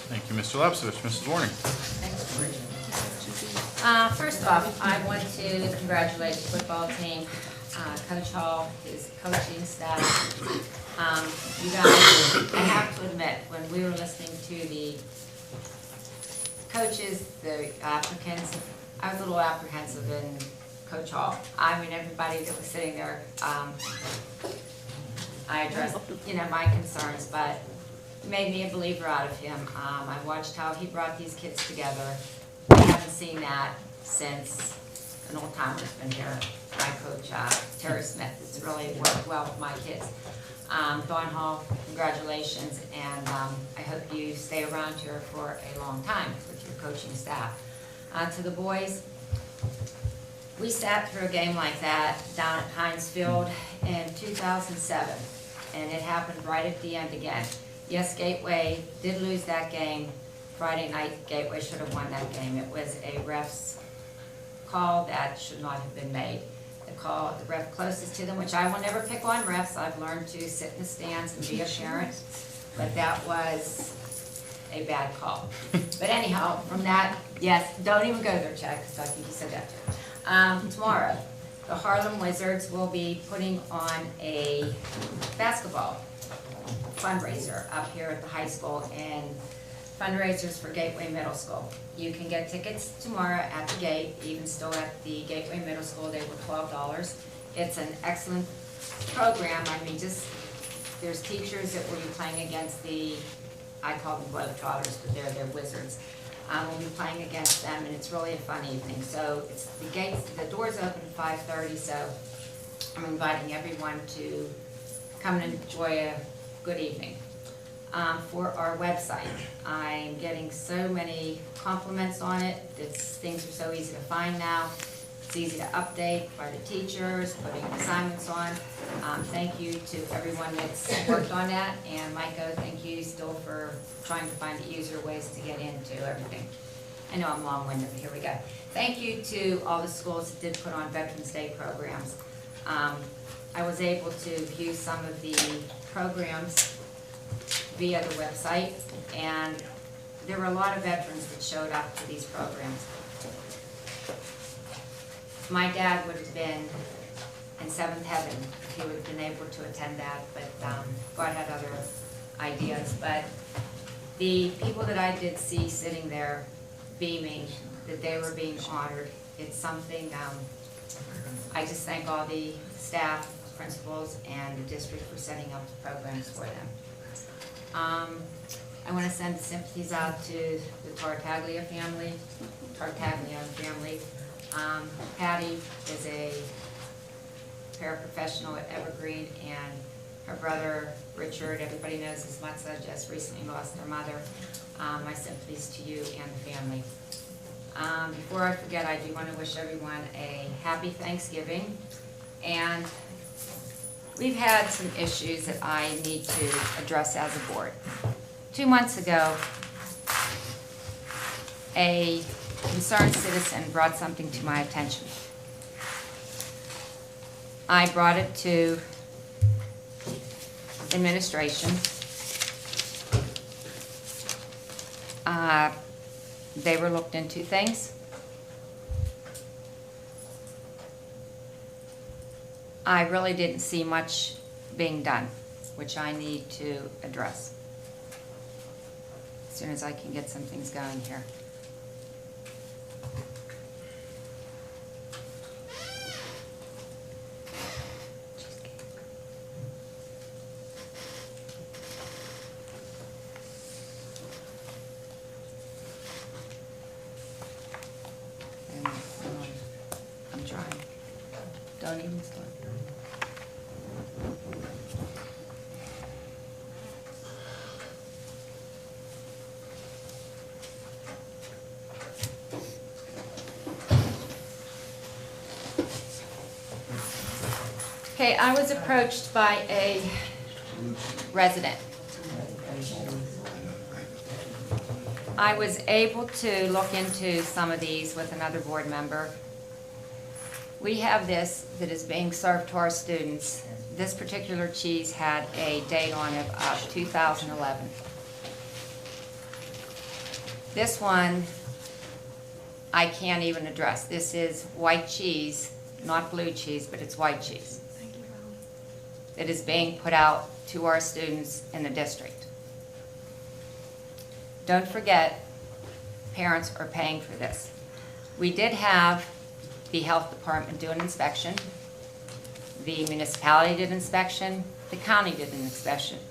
Thank you, Mr. Lepsovich. Mrs. Warning. First off, I want to congratulate the football team, Coach Hall, his coaching staff. You guys, I have to admit, when we were listening to the coaches, the applicants, I was a little apprehensive in Coach Hall. I mean, everybody that was sitting there, I addressed, my concerns, but it made me a believer out of him. I watched how he brought these kids together. I haven't seen that since an old timer's been here. My coach, Terry Smith, has really worked well with my kids. Dawn Hall, congratulations, and I hope you stay around here for a long time with your coaching staff. To the boys, we sat through a game like that down at Heinz Field in 2007, and it happened right at the end again. Yes, Gateway did lose that game. Friday night, Gateway should have won that game. It was a ref's call that should not have been made. The ref closest to them, which I will never pick on refs. I've learned to sit in the stands and be a parent, but that was a bad call. But anyhow, from that, yes, don't even go there, Chad, because I think you said that too. Tomorrow, the Harlem Wizards will be putting on a basketball fundraiser up here at the high school, and fundraisers for Gateway Middle School. You can get tickets tomorrow at the gate, even still at the Gateway Middle School. They were $12. It's an excellent program. I mean, there's teachers that will be playing against I call them Globetrotters, but they're wizards. We'll be playing against them, and it's really a fun evening. So the doors open at 5:30, so I'm inviting everyone to come and enjoy a good evening. For our website, I'm getting so many compliments on it. Things are so easy to find now. It's easy to update by the teachers, putting assignments on. Thank you to everyone that's worked on that, and Micah, thank you still for trying to find easier ways to get into everything. I know I'm long-winded, but here we go. Thank you to all the schools that did put on Veterans Day programs. I was able to view some of the programs via the website, and there were a lot of veterans that showed up to these programs. My dad would have been in seventh heaven if he would have been able to attend that, but God had other ideas. But the people that I did see sitting there beaming that they were being honored, it's something, I just thank all the staff, principals, and the district for setting up the programs for them. I want to send sympathies out to the Tartaglia family. Patty is a paraprofessional at Evergreen, and her brother Richard, everybody knows his Matza, just recently lost their mother. My sympathies to you and the family. Before I forget, I do want to wish everyone a happy Thanksgiving, and we've had some issues that I need to address as a board. 2 months ago, a concerned citizen brought something to my attention. I brought it to administration. They were looked into things. I really didn't see much being done, which I need to address as soon as I can get some things going here. I'm trying. Don't even start. Okay, I was approached by a resident. I was able to look into some of these with another board member. We have this that is being served to our students. This particular cheese had a date on it of 2011. This one, I can't even address. This is white cheese, not blue cheese, but it's white cheese. It is being put out to our students in the district. Don't forget, parents are paying for this. We did have the health department do an inspection. The municipality did inspection. The county did an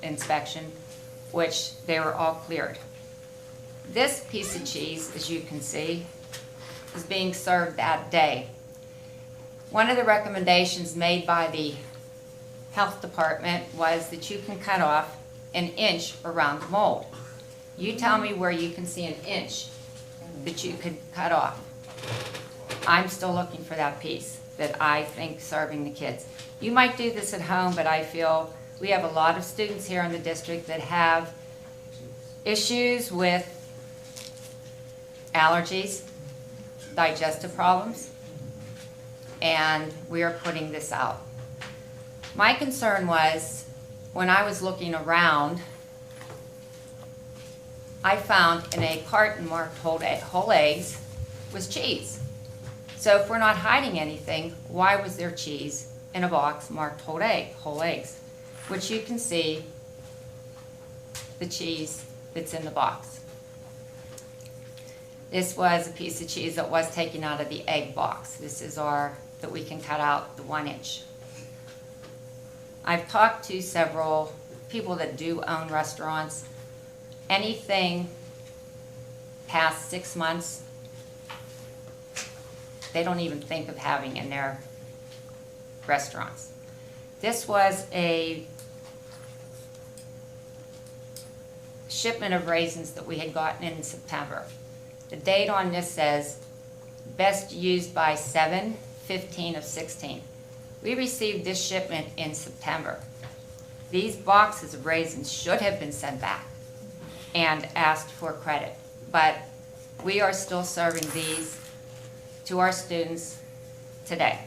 inspection, which they were all cleared. This piece of cheese, as you can see, is being served that day. One of the recommendations made by the health department was that you can cut off an inch around the mold. You tell me where you can see an inch that you could cut off. I'm still looking for that piece that I think serving the kids. You might do this at home, but I feel we have a lot of students here in the district that have issues with allergies, digestive problems, and we are putting this out. My concern was, when I was looking around, I found in a carton marked whole eggs was cheese. So if we're not hiding anything, why was there cheese in a box marked whole eggs? Which you can see the cheese that's in the box. This was a piece of cheese that was taken out of the egg box. This is that we can cut out the 1 inch. I've talked to several people that do own restaurants. Anything past 6 months, they don't even think of having in their restaurants. This was a shipment of raisins that we had gotten in September. The date on this says best used by 7/15/16. We received this shipment in September. These boxes of raisins should have been sent back and asked for credit, but we are still serving these to our students today.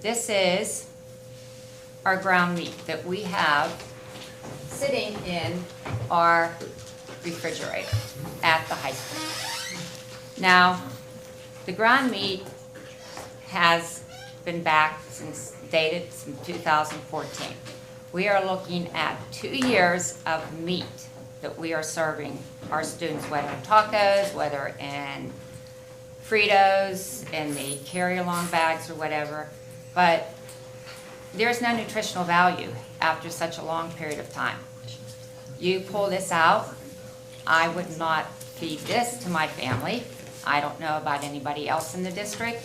This is our ground meat that we have sitting in our refrigerator at the high school. Now, the ground meat has been back dated since 2014. We are looking at 2 years of meat that we are serving our students, whether in tacos, whether in Fritos, in the carry-along bags or whatever. But there's no nutritional value after such a long period of time. You pull this out, I would not feed this to my family. I don't know about anybody else in the district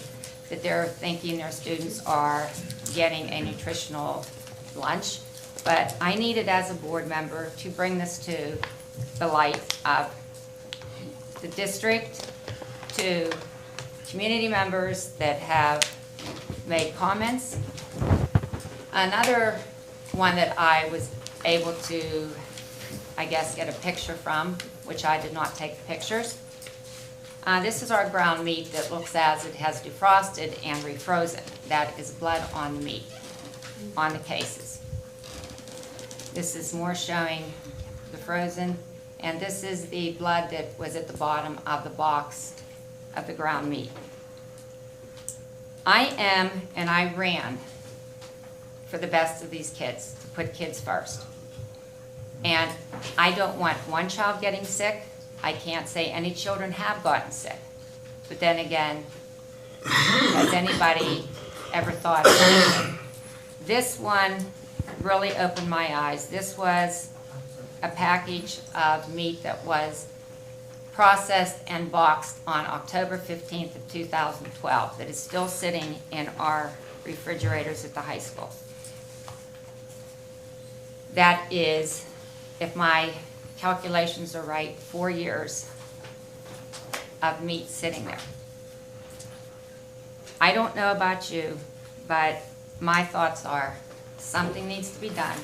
that they're thinking their students are getting a nutritional lunch. But I needed, as a board member, to bring this to the light of the district, to community members that have made comments. Another one that I was able to, I guess, get a picture from, which I did not take the pictures. This is our ground meat that looks as it has defrosted and refrozen. That is blood on the meat, on the cases. This is more showing the frozen, and this is the blood that was at the bottom of the box of the ground meat. I am, and I ran for the best of these kids, to put kids first. And I don't want one child getting sick. I can't say any children have gotten sick. But then again, has anybody ever thought of it? This one really opened my eyes. This was a package of meat that was processed and boxed on October 15th of 2012 that is still sitting in our refrigerators at the high school. That is, if my calculations are right, 4 years of meat sitting there. I don't know about you, but my thoughts are something needs to be done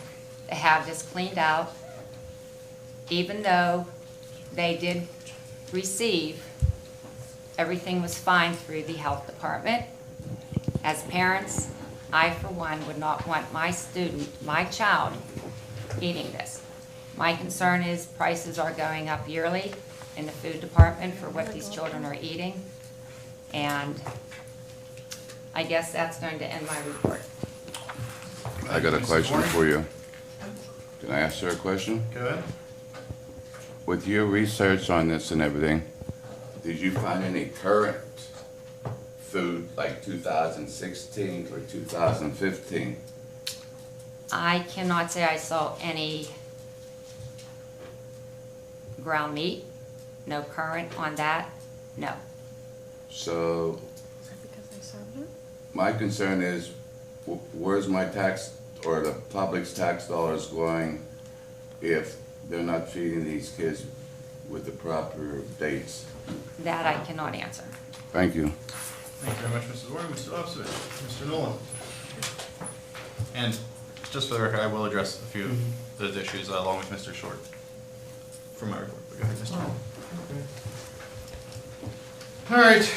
to have this cleaned out, even though they did receive, everything was fine through the health department. As parents, I for one would not want my student, my child, eating this. My concern is prices are going up yearly in the food department for what these children are eating. And I guess that's going to end my report. I got a Mrs. question Warren? for you. Can I ask her a question? Go ahead. With your research on this and everything, did you find any current food like 2016 or 2015? I cannot say I saw any ground meat, no current on that, no. So Is that because they served it? my concern is, where's my tax or the public's tax dollars going if they're not feeding these kids with the proper dates? That I cannot answer. Thank you. Thank you very much, Mrs. Warren. Mr. Lobsovich, Mr. Nolan. And just for the record, I will address a few of those issues along with Mr. Short from my report. But go ahead, Mr. Nolan. All right.